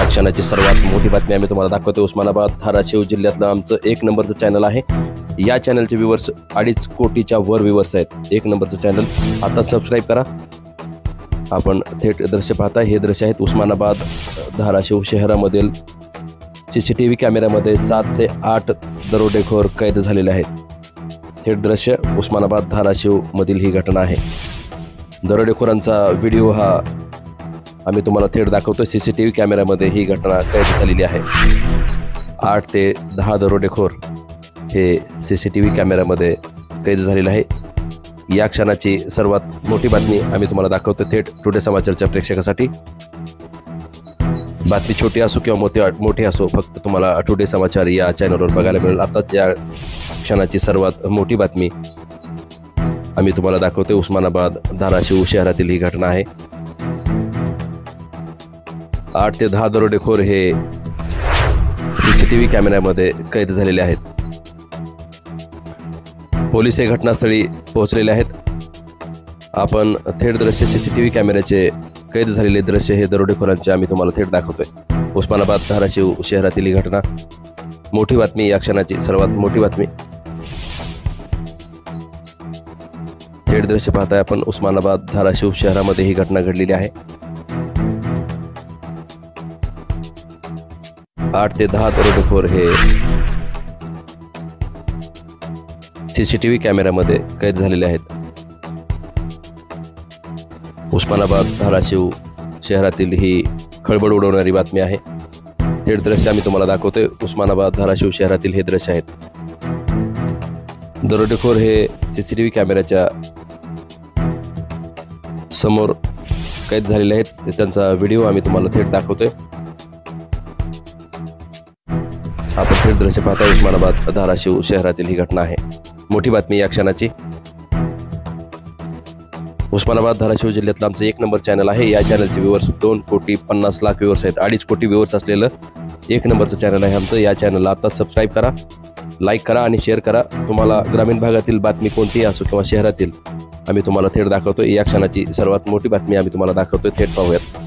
क्षणाची सर्वात मोठी बातमी आम्ही तुम्हाला दाखवतो। उस्मानाबाद धाराशिव जिल्ह्यातलं आमचं 1 नंबरचं चॅनल आहे। या चॅनलचे व्ह्यूअर्स 2.5 कोटीच्या वर व्ह्यूअर्स आहेत। 1 नंबरचं चॅनल आता सबस्क्राईब करा। आपण थेट दृश्य पाहता, हे दृश्य आहेत उस्मानाबाद धाराशिव शहरामधील CCTV कॅमेऱ्यामध्ये 7 ते 8 दरोडेखोर कैद झालेले आहेत। थेट दृश्य उस्मानाबाद धाराशिव मधील ही घटना आहे। दरोडेखोरांचा व्हिडिओ हा आम्ही तुम्हाला थेट दाखवतो। CCTV कॅमेऱ्यामध्ये ही घटना कैद झालेली आहे। 8 ते 10 दरोडेखोर हे CCTV कॅमेऱ्यामध्ये कैद झालेले आहे। या क्षणाची सर्वात मोठी बातमी आम्ही तुम्हाला दाखवतो थेट टुडे समाचारच्या प्रेक्षकासाठी। बातमी छोटी असो किंवा मोठी असो, फक्त तुम्हाला टुडे समाचार या चॅनलवर बघायला मिळेल। आताच या क्षणाची सर्वात मोठी बातमी आम्ही तुम्हाला दाखवतो। उस्मानाबाद धाराशिव शहरातील ही घटना आहे। 8 ते 10 दरोडेखोर हे CCTV कॅमेऱ्यामध्ये कैद झालेले आहेत। पोलीस हे घटनास्थळी पोहोचलेले आहेत। आपण थेट दृश्य CCTV कॅमेऱ्याचे कैद झालेले दृश्य हे दरोडेखोरांचे आम्ही तुम्हाला थेट दाखवतोय। उस्मानाबाद धाराशिव शहरातील ही घटना, मोठी बातमी, या क्षणाची सर्वात मोठी बातमी। थेट दृश्य पाहताय आपण, उस्मानाबाद धाराशिव शहरामध्ये ही घटना घडलेली आहे। 8 ते 10 दरोडेखोर हे CCTV कॅमेऱ्यामध्ये कैद झालेले आहेत। उस्मानाबाद धाराशिव शहरातील ही खळबळ उडवणारी बातमी आहे। थेट दृश्य आम्ही तुम्हाला दाखवतोय। उस्मानाबाद धाराशिव शहरातील हे दृश्य आहेत। दरोडेखोर हे CCTV कॅमेऱ्याच्या समोर कैद झालेले आहेत। त्यांचा व्हिडिओ आम्ही तुम्हाला थेट दाखवतोय। आपण थेट दृश्य पाहता, उस्मानाबाद धाराशिव शहरातील ही घटना आहे। मोठी बातमी या क्षणाची। उस्मानाबाद धाराशिव जिल्ह्यातलं आमचं 1 नंबर चॅनल आहे। या चॅनलचे व्ह्यूअर्स 2,50,00,000 व्ह्यूअर्स आहेत। 2.5 कोटी व्ह्यूअर्स असलेलं 1 नंबरचं चॅनल आहे आमचं। या चॅनलला आता सबस्क्राईब करा, लाईक करा आणि शेअर करा। तुम्हाला ग्रामीण भागातील बातमी कोणतीही असो किंवा शहरातील, आम्ही तुम्हाला थेट दाखवतो। या क्षणाची सर्वात मोठी बातमी आम्ही तुम्हाला दाखवतोय, थेट पाहूयात।